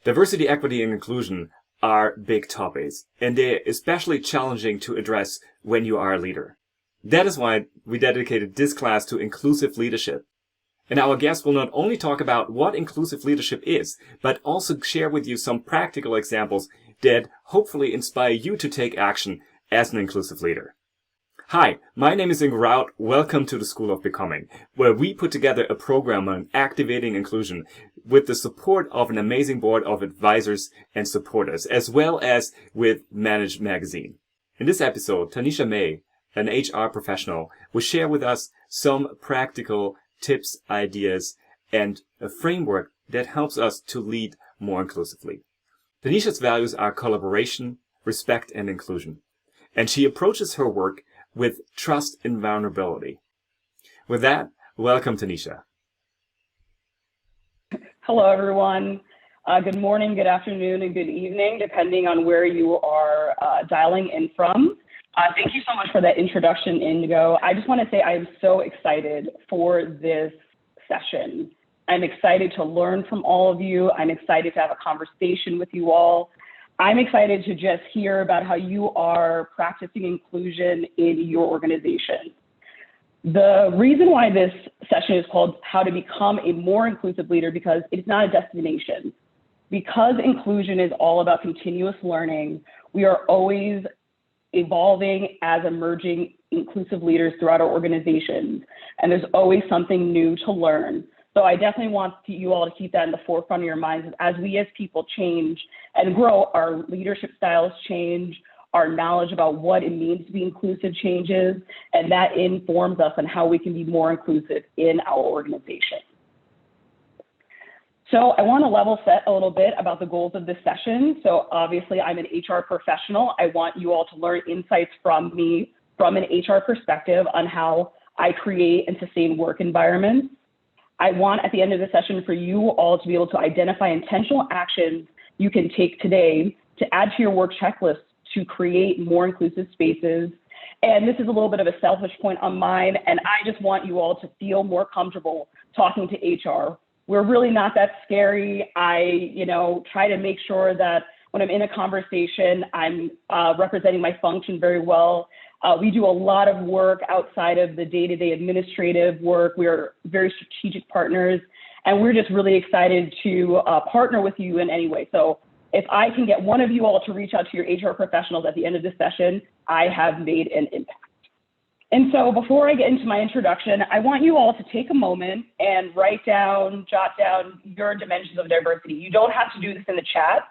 Diversity, equity, and inclusion are big topics, and they're especially challenging to address when you are a leader. That is why we dedicated this class to inclusive leadership. And our guests will not only talk about what inclusive leadership is, but also share with you some practical examples that hopefully inspire you to take action as an inclusive leader. Hi, my name is Ingo Raut. Welcome to the School of Becoming, where we put together a program on activating inclusion with the support of an amazing board of advisors and supporters, as well as with Manage Magazine. In this episode, Tanisha May, an HR professional, will share with us some practical tips, ideas, and a framework that helps us to lead more inclusively. Tanisha's values are collaboration, respect, and inclusion, and she approaches her work with trust and vulnerability. With that, welcome, Tanisha. Hello, everyone. Good morning, good afternoon, and good evening, depending on where you are dialing in from. Thank you so much for that introduction, Indigo. I just want to say I am so excited for this session. I'm excited to learn from all of you. I'm excited to have a conversation with you all. I'm excited to just hear about how you are practicing inclusion in your organization. The reason why this session is called How to Become a More Inclusive Leader, because it's not a destination. Because inclusion is all about continuous learning, we are always evolving as emerging inclusive leaders throughout our organizations, and there's always something new to learn. So I definitely want you all to keep that in the forefront of your minds as we as people change and grow, our leadership styles change, our knowledge about what it means to be inclusive changes, and that informs us on how we can be more inclusive in our organization. So I want to level set a little bit about the goals of this session. So obviously I'm an HR professional. I want you all to learn insights from me from an HR perspective on how I create and sustain work environments. I want at the end of the session for you all to be able to identify intentional actions you can take today to add to your work checklist to create more inclusive spaces. And this is a little bit of a selfish point on mine, and I just want you all to feel more comfortable talking to HR. We're really not that scary. I, try to make sure that when I'm in a conversation, I'm representing my function very well. We do a lot of work outside of the day-to-day administrative work. We are very strategic partners, and we're just really excited to partner with you in any way. So if I can get one of you all to reach out to your HR professionals at the end of this session, I have made an impact. And so before I get into my introduction, I want you all to take a moment and jot down your dimensions of diversity. You don't have to do this in the chat.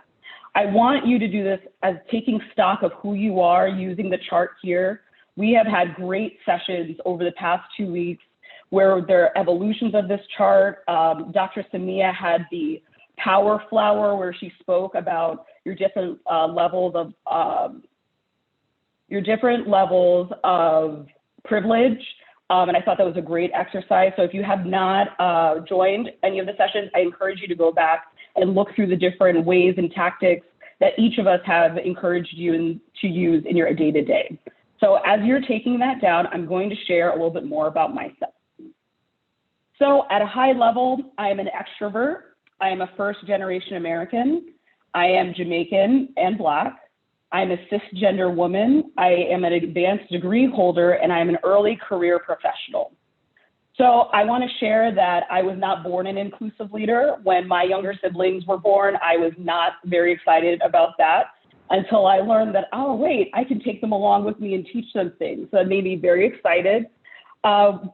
I want you to do this as taking stock of who you are using the chart here. We have had great sessions over the past 2 weeks where there are evolutions of this chart. Dr. Samia had the power flower where she spoke about your different levels of privilege. And I thought that was a great exercise. So if you have not joined any of the sessions, I encourage you to go back and look through the different ways and tactics that each of us have encouraged you to use in your day-to-day. So as you're taking that down, I'm going to share a little bit more about myself. So at a high level, I am an extrovert. I am a first-generation American. I am Jamaican and Black. I'm a cisgender woman. I am an advanced degree holder, and I am an early career professional. So I want to share that I was not born an inclusive leader. When my younger siblings were born, I was not very excited about that until I learned that, oh, wait, I can take them along with me and teach them things. So it made me very excited.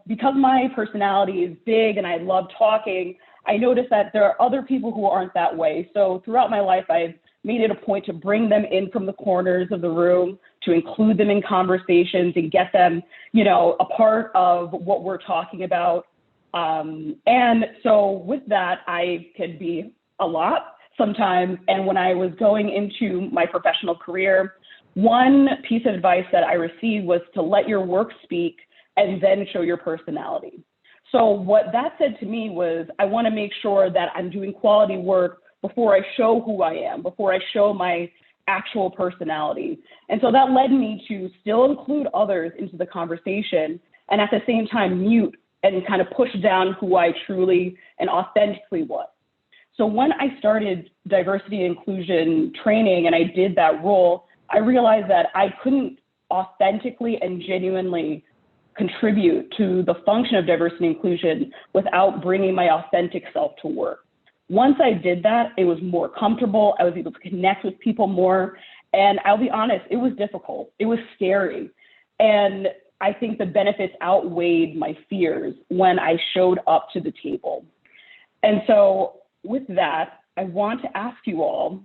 Because my personality is big and I love talking, I noticed that there are other people who aren't that way. So throughout my life, I've made it a point to bring them in from the corners of the room, to include them in conversations and get them, a part of what we're talking about. And so with that, I could be a lot sometimes. And when I was going into my professional career, one piece of advice that I received was to let your work speak and then show your personality. So what that said to me was, I want to make sure that I'm doing quality work before I show who I am, before I show my actual personality. And so that led me to still include others into the conversation and at the same time mute and kind of push down who I truly and authentically was. So when I started diversity and inclusion training and I did that role, I realized that I couldn't authentically and genuinely contribute to the function of diversity and inclusion without bringing my authentic self to work. Once I did that, it was more comfortable. I was able to connect with people more. And I'll be honest, it was difficult. It was scary. And I think the benefits outweighed my fears when I showed up to the table. And so with that, I want to ask you all,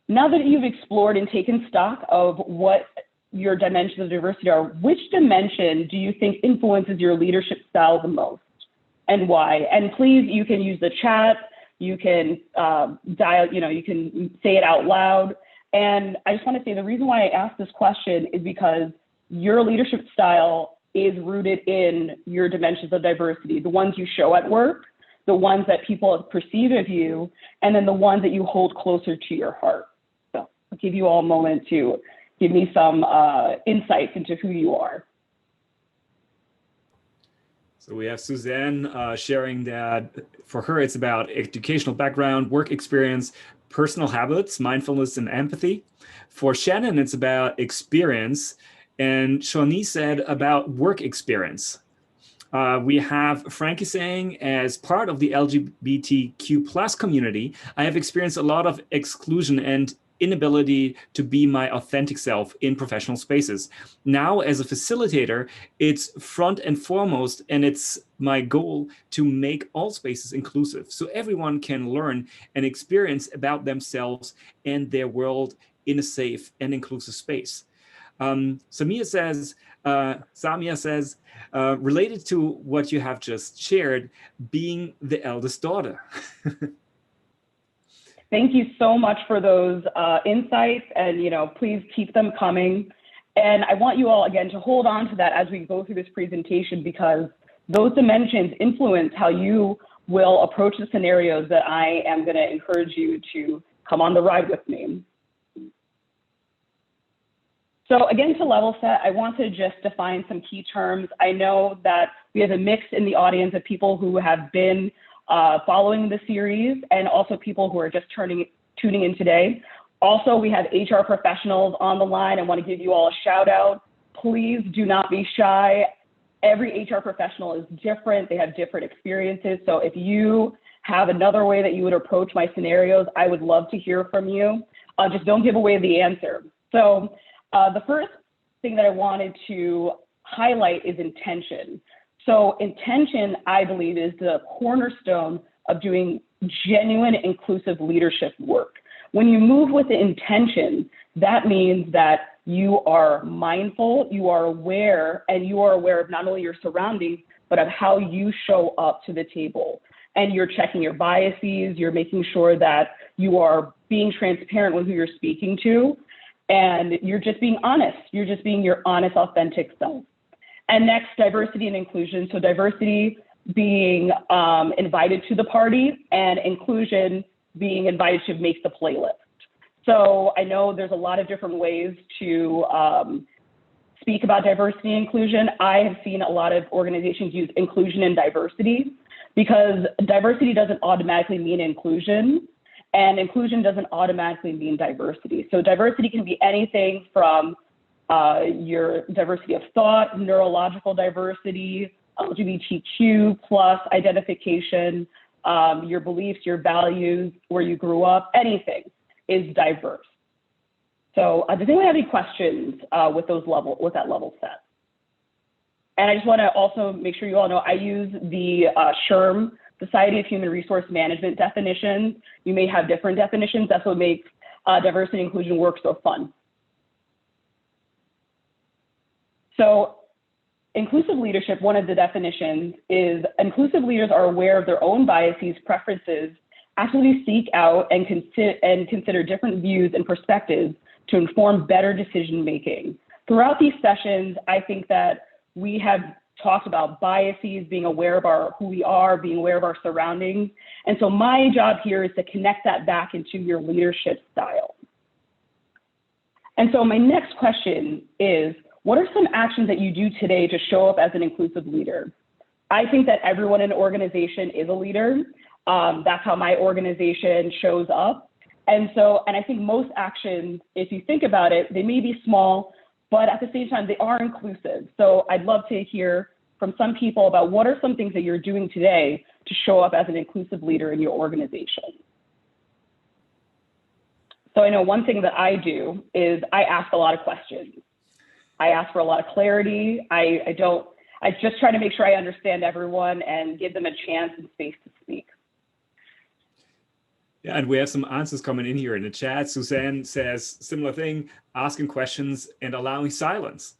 now that you've explored and taken stock of what your dimensions of diversity are, which dimension do you think influences your leadership style the most and why? And please, you can use the chat, you can you can say it out loud. And I just want to say the reason why I asked this question is because your leadership style is rooted in your dimensions of diversity, the ones you show at work, the ones that people perceive of you, and then the ones that you hold closer to your heart. So I'll give you all a moment to give me some insights into who you are. So we have Suzanne sharing that for her, it's about educational background, work experience, personal habits, mindfulness, and empathy. For Shannon, it's about experience. And Shawnee said about work experience. We have Frankie saying, as part of the LGBTQ plus community, I have experienced a lot of exclusion and inability to be my authentic self in professional spaces. Now, as a facilitator, it's front and foremost, and it's my goal to make all spaces inclusive so everyone can learn and experience about themselves and their world in a safe and inclusive space. Samia says, related to what you have just shared, being the eldest daughter. Thank you so much for those insights, and please keep them coming. And I want you all, again, to hold on to that as we go through this presentation, because those dimensions influence how you will approach the scenarios that I am going to encourage you to come on the ride with me. So again, to level set, I want to just define some key terms. I know that we have a mix in the audience of people who have been following the series and also people who are just tuning in today. Also, we have HR professionals on the line. I want to give you all a shout out. Please do not be shy. Every HR professional is different. They have different experiences. So if you have another way that you would approach my scenarios, I would love to hear from you. Just don't give away the answer. So the first thing that I wanted to highlight is intention. So intention, I believe, is the cornerstone of doing genuine inclusive leadership work. When you move with the intention, that means that you are mindful, you are aware, and you are aware of not only your surroundings, but of how you show up to the table. And you're checking your biases, you're making sure that you are being transparent with who you're speaking to, and you're just being honest. You're just being your honest, authentic self. And next, diversity and inclusion. So diversity being invited to the party, and inclusion being invited to make the playlist. So I know there's a lot of different ways to speak about diversity and inclusion. I have seen a lot of organizations use inclusion and diversity, because diversity doesn't automatically mean inclusion, and inclusion doesn't automatically mean diversity. So diversity can be anything from your diversity of thought, neurological diversity, LGBTQ plus identification, your beliefs, your values, where you grew up, anything is diverse. So does anyone have any questions with that level set? And I just want to also make sure you all know I use the SHRM, Society of Human Resource Management definitions. You may have different definitions. That's what makes diversity and inclusion work so fun. So inclusive leadership, one of the definitions is inclusive leaders are aware of their own biases, preferences, actively seek out and consider different views and perspectives to inform better decision-making. Throughout these sessions, I think that we have talked about biases, being aware of who we are, being aware of our surroundings. And so my job here is to connect that back into your leadership style. And so my next question is, what are some actions that you do today to show up as an inclusive leader? I think that everyone in an organization is a leader. That's how my organization shows up. And I think most actions, if you think about it, they may be small, but at the same time, they are inclusive. So I'd love to hear from some people about what are some things that you're doing today to show up as an inclusive leader in your organization. So I know one thing that I do is I ask a lot of questions. I ask for a lot of clarity. I just try to make sure I understand everyone and give them a chance and space to speak. Yeah, and we have some answers coming in here in the chat. Suzanne says similar thing, asking questions and allowing silence.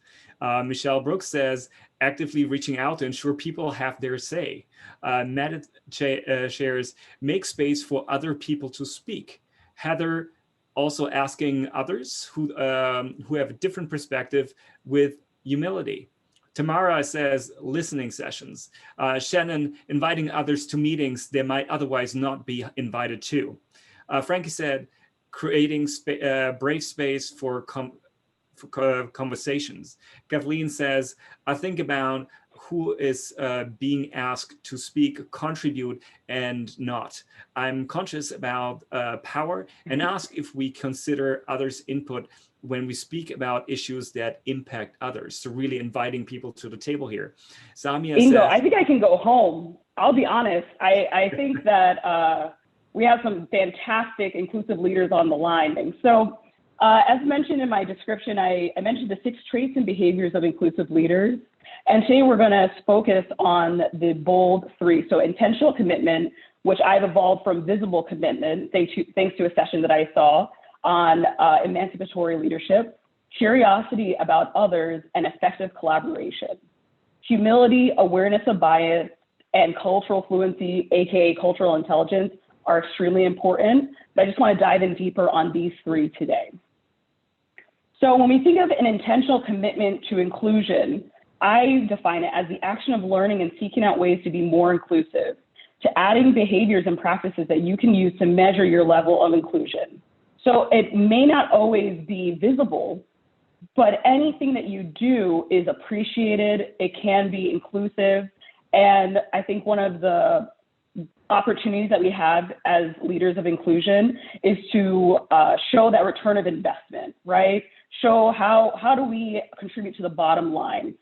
Michelle Brooks says actively reaching out to ensure people have their say. Matt shares make space for other people to speak. Heather also asking others who have a different perspective with humility. Tamara says listening sessions. Shannon inviting others to meetings they might otherwise not be invited to. Frankie said creating brave space for conversations. Kathleen says, I think about who is being asked to speak, contribute, and not. I'm conscious about power and ask if we consider others' input when we speak about issues that impact others. So really inviting people to the table here. Samia Ingo, says, I think I can go home. I'll be honest. I think that we have some fantastic inclusive leaders on the line. And so as mentioned in my description, I mentioned the 6 traits and behaviors of inclusive leaders. And today we're going to focus on the bold 3. So intentional commitment, which I've evolved from visible commitment, thanks to a session that I saw on emancipatory leadership, curiosity about others, and effective collaboration. Humility, awareness of bias, and cultural fluency, AKA cultural intelligence, are extremely important. But I just want to dive in deeper on these 3 today. So when we think of an intentional commitment to inclusion, I define it as the action of learning and seeking out ways to be more inclusive, to adding behaviors and practices that you can use to measure your level of inclusion. So it may not always be visible, but anything that you do is appreciated. It can be inclusive. And I think one of the opportunities that we have as leaders of inclusion is to show that return of investment, right? Show how do we contribute to the bottom line.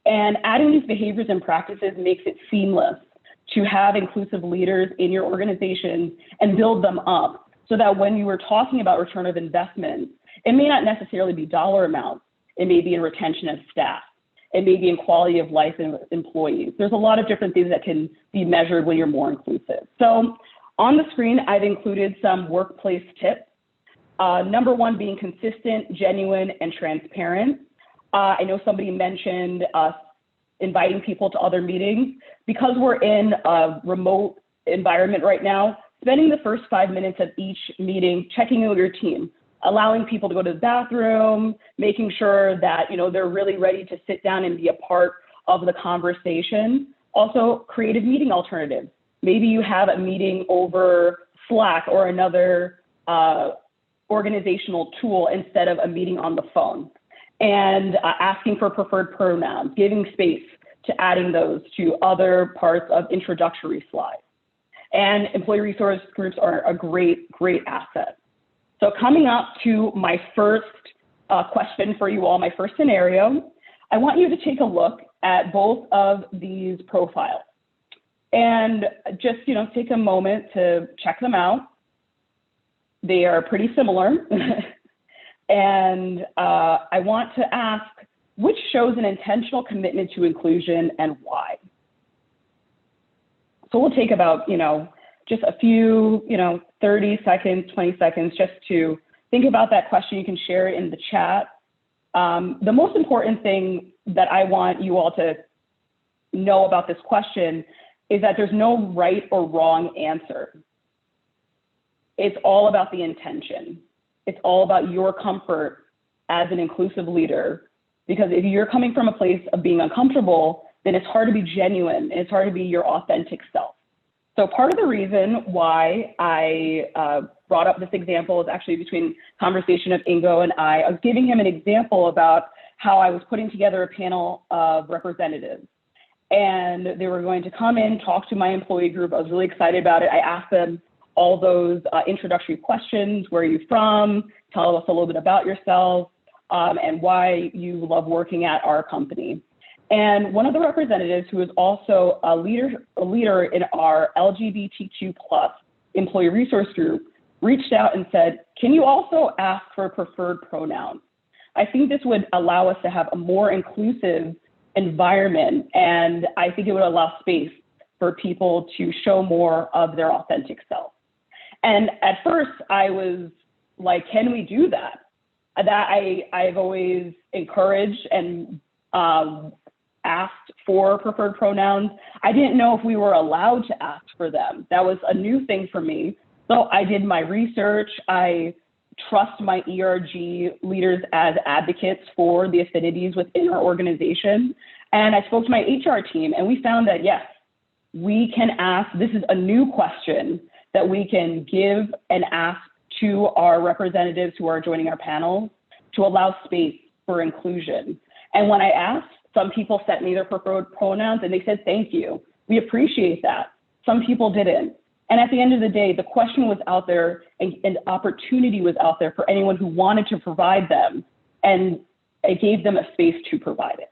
And adding these behaviors and practices makes it seamless to have inclusive leaders in your organization and build them up so that when you were talking about return of investment, it may not necessarily be dollar amounts. It may be in retention of staff. It may be in quality of life in employees. There's a lot of different things that can be measured when you're more inclusive. So on the screen, I've included some workplace tips. Number 1 being consistent, genuine, and transparent. I know somebody mentioned us inviting people to other meetings. Because we're in a remote environment right now, spending the first 5 minutes of each meeting checking in with your team, allowing people to go to the bathroom, making sure that they're really ready to sit down and be a part of the conversation. Also, creative meeting alternatives. Maybe you have a meeting over Slack or another organizational tool instead of a meeting on the phone. And asking for preferred pronouns, giving space to adding those to other parts of introductory slides. And employee resource groups are a great, great asset. So coming up to my first question for you all, my first scenario, I want you to take a look at both of these profiles and just take a moment to check them out. They are pretty similar. And I want to ask, which shows an intentional commitment to inclusion and why? So we'll take about, just a few, 30 seconds, 20 seconds, just to think about that question. You can share it in the chat. The most important thing that I want you all to know about this question is that there's no right or wrong answer. It's all about the intention. It's all about your comfort as an inclusive leader. Because if you're coming from a place of being uncomfortable, then it's hard to be genuine. It's hard to be your authentic self. So part of the reason why I brought up this example is actually between conversation of Ingo and I. I was giving him an example about how I was putting together a panel of representatives. and they were going to come in, talk to my employee group. I was really excited about it. I asked them all those introductory questions. Where are you from? Tell us a little bit about yourself, and why you love working at our company. And one of the representatives, who is also a leader in our LGBTQ+ employee resource group, reached out and said, can you also ask for preferred pronouns? I think this would allow us to have a more inclusive environment, and I think it would allow space for people to show more of their authentic self. And at first I was like, can we do that? I've always encouraged and asked for preferred pronouns. I didn't know if we were allowed to ask for them. That was a new thing for me. So I did my research. I trust my ERG leaders as advocates for the affinities within our organization. And I spoke to my HR team, and we found that, yes, we can ask. This is a new question that we can give and ask to our representatives who are joining our panel to allow space for inclusion. And when I asked, some people sent me their preferred pronouns and they said, thank you. We appreciate that. Some people didn't. And at the end of the day, the question was out there, and opportunity was out there for anyone who wanted to provide them, and it gave them a space to provide it.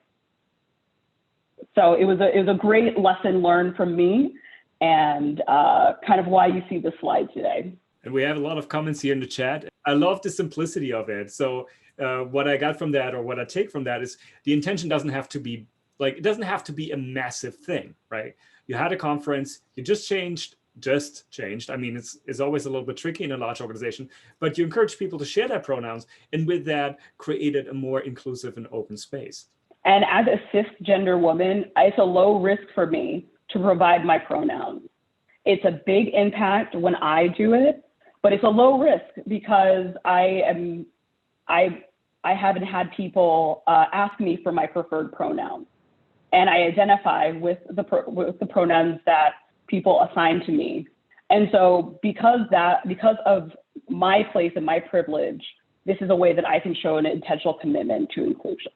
So it was a great lesson learned from me, and kind of why you see the slide today. And we have a lot of comments here in the chat. I love the simplicity of it. So what I got from that, or what I take from that, is the intention doesn't have to be like, it doesn't have to be a massive thing, right? You had a conference, you just changed. I mean, it's always a little bit tricky in a large organization, but you encourage people to share their pronouns, and with that created a more inclusive and open space. And as a cisgender woman, it's a low risk for me to provide my pronouns. It's a big impact when I do it, but it's a low risk because I haven't had people ask me for my preferred pronouns, and I identify with the pronouns that people assign to me. And so because of my place and my privilege, this is a way that I can show an intentional commitment to inclusion.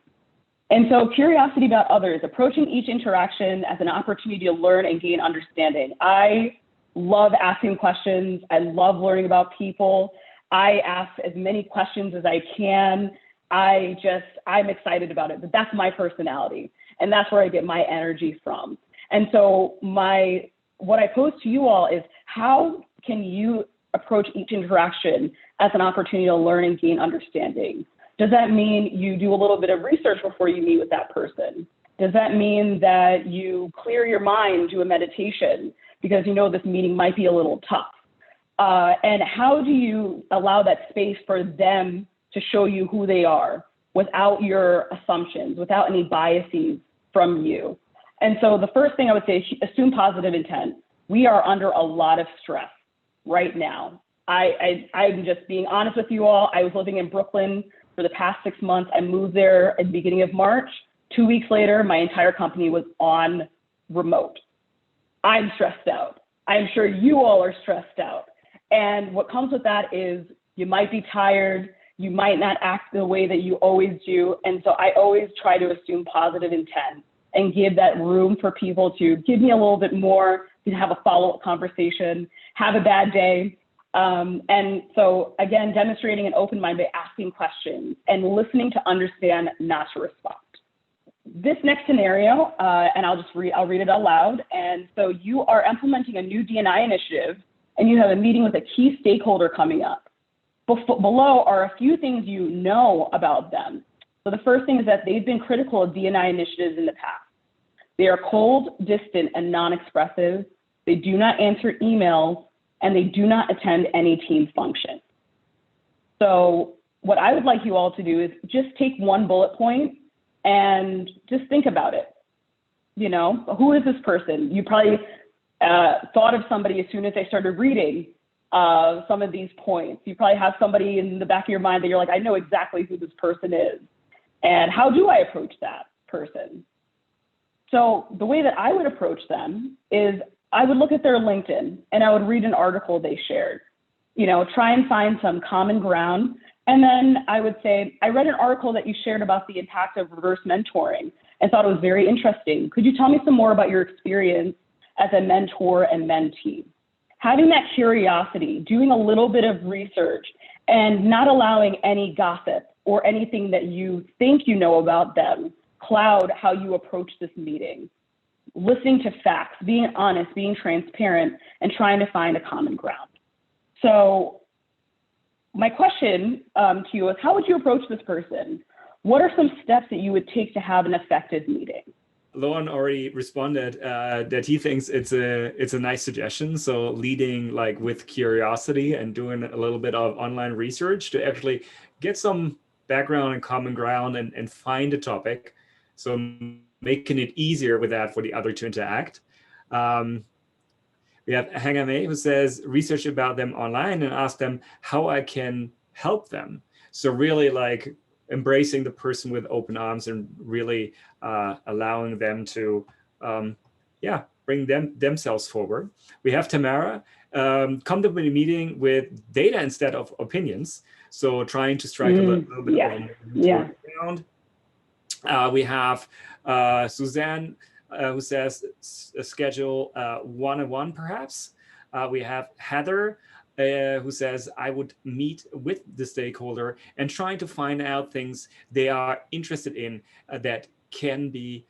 And so curiosity about others, approaching each interaction as an opportunity to learn and gain understanding. I love asking questions. I love learning about people. I ask as many questions as I can. I'm excited about it, but that's my personality. And that's where I get my energy from. And so what I pose to you all is, how can you approach each interaction as an opportunity to learn and gain understanding? Does that mean you do a little bit of research before you meet with that person? Does that mean that you clear your mind, do a meditation, because you know this meeting might be a little tough? And how do you allow that space for them to show you who they are without your assumptions, without any biases from you? And so the first thing I would say is assume positive intent. We are under a lot of stress right now. I'm just being honest with you all. I was living in Brooklyn for the past 6 months. I moved there at the beginning of March. 2 weeks later, my entire company was on remote. I'm stressed out. I'm sure you all are stressed out. And what comes with that is you might be tired. You might not act the way that you always do. And so I always try to assume positive intent and give that room for people to give me a little bit more, to have a follow-up conversation, have a bad day. And so again, demonstrating an open mind by asking questions and listening to understand, not to respond. This next scenario, and I'll read it out loud. And so you are implementing a new D&I initiative, and you have a meeting with a key stakeholder coming up. Below are a few things you know about them. So the first thing is that they've been critical of D&I initiatives in the past. They are cold, distant, and non-expressive. They do not answer emails, and they do not attend any team function. So what I would like you all to do is just take one bullet point and just think about it. You know, who is this person? You probably thought of somebody as soon as I started reading some of these points. You probably have somebody in the back of your mind that you're like, I know exactly who this person is. And how do I approach that person? So the way that I would approach them is I would look at their LinkedIn and I would read an article they shared, you know, try and find some common ground. And then I would say, I read an article that you shared about the impact of reverse mentoring and thought it was very interesting. Could you tell me some more about your experience as a mentor and mentee? Having that curiosity, doing a little bit of research, and not allowing any gossip or anything that you think you know about them cloud how you approach this meeting. Listening to facts, being honest, being transparent, and trying to find a common ground. So my question to you is, how would you approach this person? What are some steps that you would take to have an effective meeting? Lauren already responded that he thinks it's a nice suggestion. So leading like with curiosity and doing a little bit of online research to actually get some background and common ground and find a topic. So making it easier with that for the other to interact. We have Hangame who says research about them online and ask them how I can help them. So really like embracing the person with open arms and really allowing them to, bring themselves forward. We have Tamara, come to the meeting with data instead of opinions. So trying to strike a little bit of a neutral ground. We have Suzanne who says schedule one-on-one perhaps. We have Heather who says I would meet with the stakeholder and trying to find out things they are interested in that can be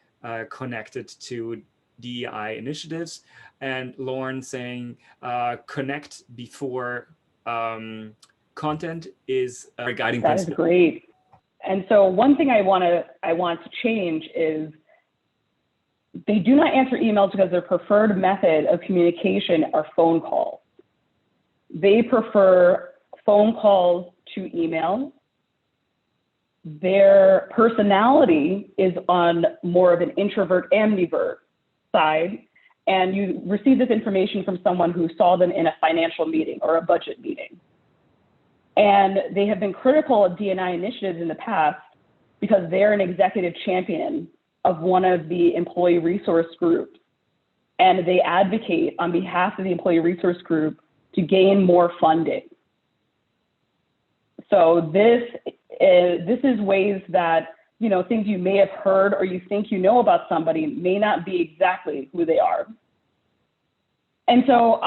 connected to DEI initiatives. And Lauren saying connect before content is a guiding principle. That is great. And so one thing I want to change is they do not answer emails because their preferred method of communication are phone calls. They prefer phone calls to email. Their personality is on more of an introvert ambivert side, and you receive this information from someone who saw them in a financial meeting or a budget meeting. And they have been critical of D&I initiatives in the past because they're an executive champion of one of the employee resource groups. And they advocate on behalf of the employee resource group to gain more funding. So this is ways that, you know, things you may have heard or you think you know about somebody may not be exactly who they are. And so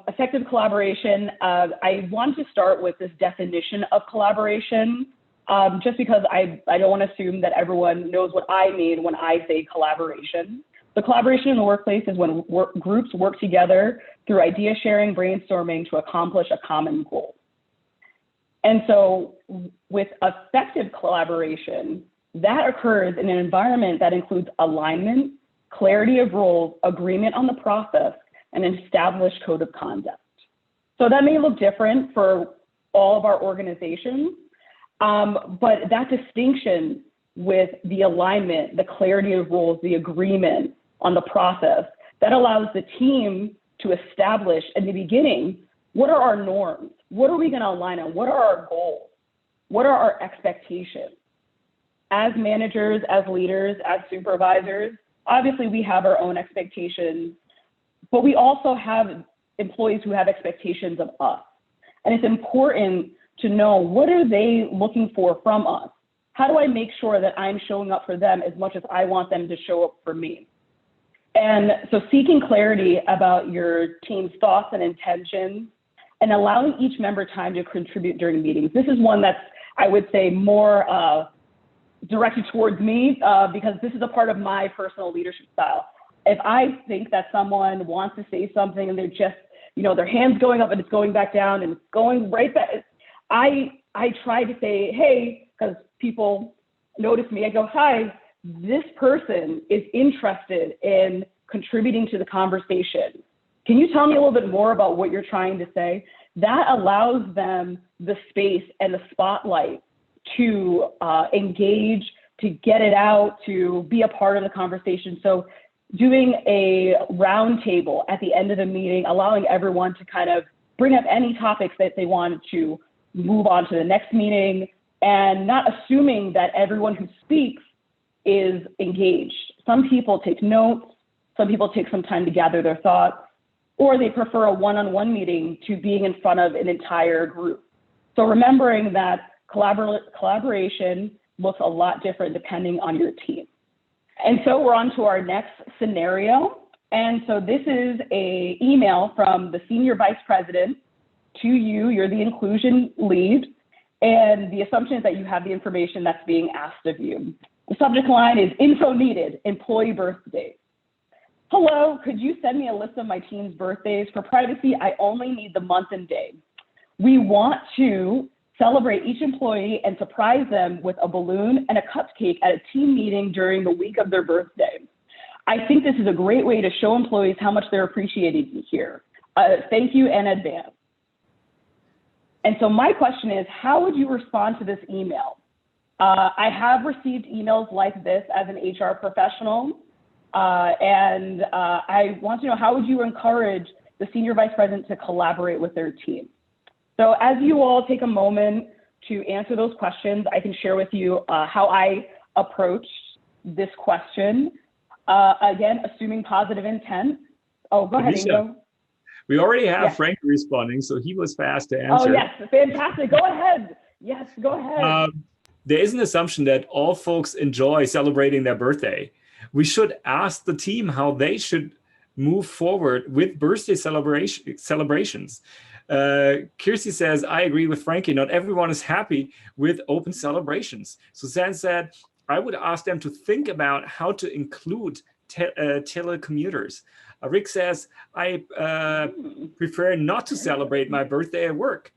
effective collaboration, I want to start with this definition of collaboration, just because I don't want to assume that everyone knows what I mean when I say collaboration. The collaboration in the workplace is when groups work together through idea sharing, brainstorming to accomplish a common goal. And so with effective collaboration, that occurs in an environment that includes alignment, clarity of roles, agreement on the process, and an established code of conduct. So that may look different for all of our organizations, but that distinction with the alignment, the clarity of roles, the agreement on the process, that allows the team to establish in the beginning, what are our norms? What are we going to align on? What are our goals? What are our expectations? As managers, as leaders, as supervisors, obviously we have our own expectations, but we also have employees who have expectations of us. And it's important to know, what are they looking for from us? How do I make sure that I'm showing up for them as much as I want them to show up for me? And so seeking clarity about your team's thoughts and intentions and allowing each member time to contribute during meetings. This is one that's, I would say, more directed towards me because this is a part of my personal leadership style. If I think that someone wants to say something and they're just, you know, their hand's going up and it's going back down and it's going right back, I try to say, hey, because people notice me, I go, hi, this person is interested in contributing to the conversation. Can you tell me a little bit more about what you're trying to say? That allows them the space and the spotlight to engage, to get it out, to be a part of the conversation. So doing a round table at the end of the meeting, allowing everyone to kind of bring up any topics that they wanted to move on to the next meeting, and not assuming that everyone who speaks is engaged. Some people take notes, some people take some time to gather their thoughts, or they prefer a one-on-one meeting to being in front of an entire group. So remembering that collaboration looks a lot different depending on your team. And so we're on to our next scenario. And so this is an email from the senior vice president to you. You're the inclusion lead. And the assumption is that you have the information that's being asked of you. The subject line is info needed, employee birthday. Hello, could you send me a list of my team's birthdays? For privacy, I only need the month and day. We want to celebrate each employee and surprise them with a balloon and a cupcake at a team meeting during the week of their birthday. I think this is a great way to show employees how much they're appreciated here. Thank you in advance. And so my question is, how would you respond to this email? I have received emails like this as an HR professional, and I want to know, how would you encourage the senior vice president to collaborate with their team? So as you all take a moment to answer those questions, I can share with you how I approached this question. Again, assuming positive intent. Oh, go ahead, Ingo. We already have Yes. Frank responding, so he was fast to answer. Oh, yes, fantastic. Go ahead. Yes, go ahead. There is an assumption that all folks enjoy celebrating their birthday. We should ask the team how they should move forward with birthday celebrations. Kirsty says, I agree with Frankie. Not everyone is happy with open celebrations. Suzanne said, I would ask them to think about how to include telecommuters. Rick says, I prefer not to celebrate my birthday at work.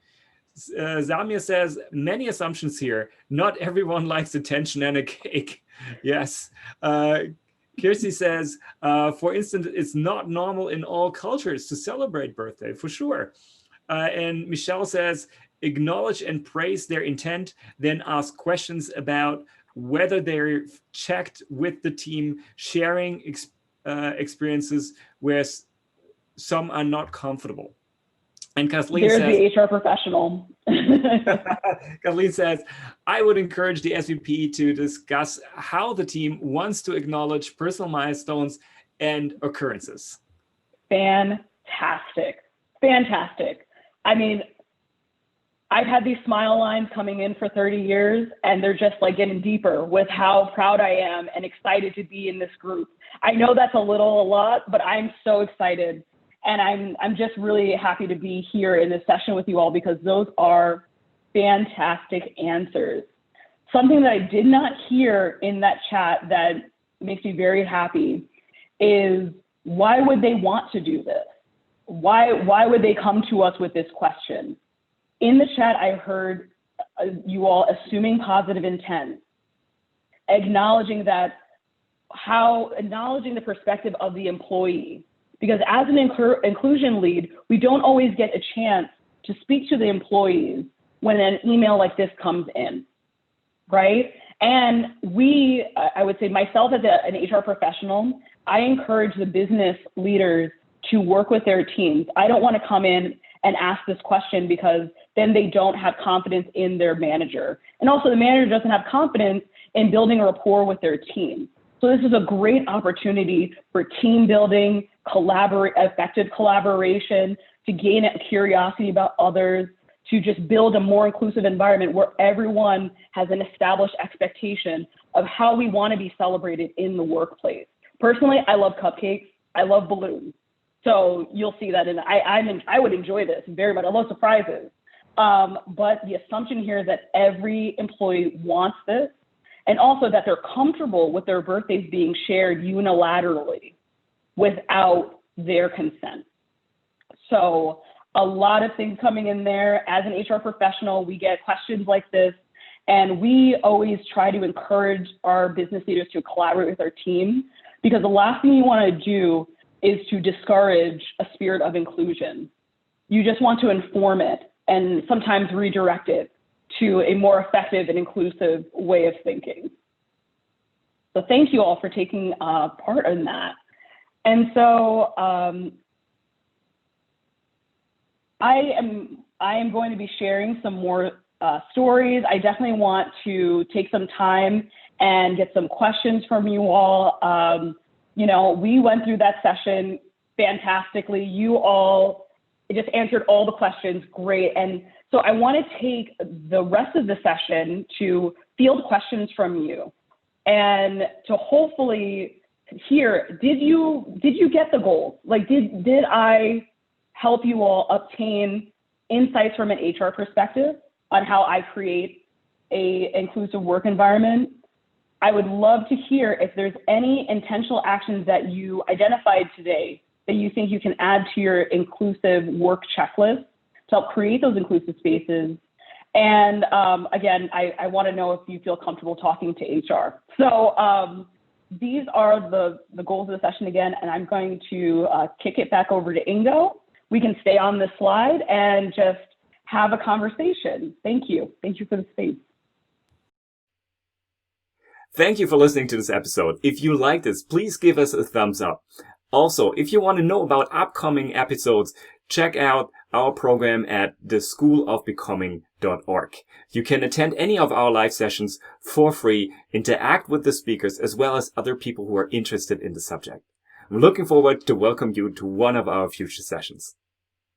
Zamia says, many assumptions here. Not everyone likes attention and a cake. Yes. Kirsty says, for instance, it's not normal in all cultures to celebrate birthday, for sure. And Michelle says, acknowledge and praise their intent, then ask questions about whether they're checked with the team, sharing experiences where some are not comfortable. And Kathleen There's says, the HR professional. Kathleen says, I would encourage the SVP to discuss how the team wants to acknowledge personal milestones and occurrences. Fantastic. Fantastic. I mean, I've had these smile lines coming in for 30 years, and they're just like getting deeper with how proud I am and excited to be in this group. I know that's a lot, but I'm so excited. And I'm just really happy to be here in this session with you all, because those are fantastic answers. Something that I did not hear in that chat that makes me very happy is, why would they want to do this? Why would they come to us with this question? In the chat, I heard you all assuming positive intent, acknowledging the perspective of the employee. Because as an inclusion lead, we don't always get a chance to speak to the employees when an email like this comes in, right? And I would say myself as an HR professional, I encourage the business leaders to work with their teams. I don't want to come in and ask this question because then they don't have confidence in their manager. And also the manager doesn't have confidence in building a rapport with their team. So this is a great opportunity for team building, effective collaboration, to gain a curiosity about others, to just build a more inclusive environment where everyone has an established expectation of how we want to be celebrated in the workplace. Personally, I love cupcakes. I love balloons. So you'll see that I would enjoy this very much. I love surprises. But the assumption here is that every employee wants this, and also that they're comfortable with their birthdays being shared unilaterally without their consent. So a lot of things coming in there. As an HR professional, we get questions like this, and we always try to encourage our business leaders to collaborate with our team, because the last thing you want to do is to discourage a spirit of inclusion. You just want to inform it and sometimes redirect it to a more effective and inclusive way of thinking. So thank you all for taking part in that. And so I am going to be sharing some more stories. I definitely want to take some time and get some questions from you all. You know, we went through that session fantastically. You all just answered all the questions, great. And so I want to take the rest of the session to field questions from you. and to hopefully hear, did you get the goals? Like, did I help you all obtain insights from an HR perspective on how I create a inclusive work environment? I would love to hear if there's any intentional actions that you identified today that you think you can add to your inclusive work checklist to help create those inclusive spaces. And again, I want to know if you feel comfortable talking to HR. So these are the goals of the session again, and I'm going to kick it back over to Ingo. We can stay on this slide and just have a conversation. Thank you. Thank you for the space. Thank you for listening to this episode. If you like this, please give us a thumbs up. Also, if you want to know about upcoming episodes, check out our program at theschoolofbecoming.org. You can attend any of our live sessions for free, interact with the speakers, as well as other people who are interested in the subject. I'm looking forward to welcome you to one of our future sessions.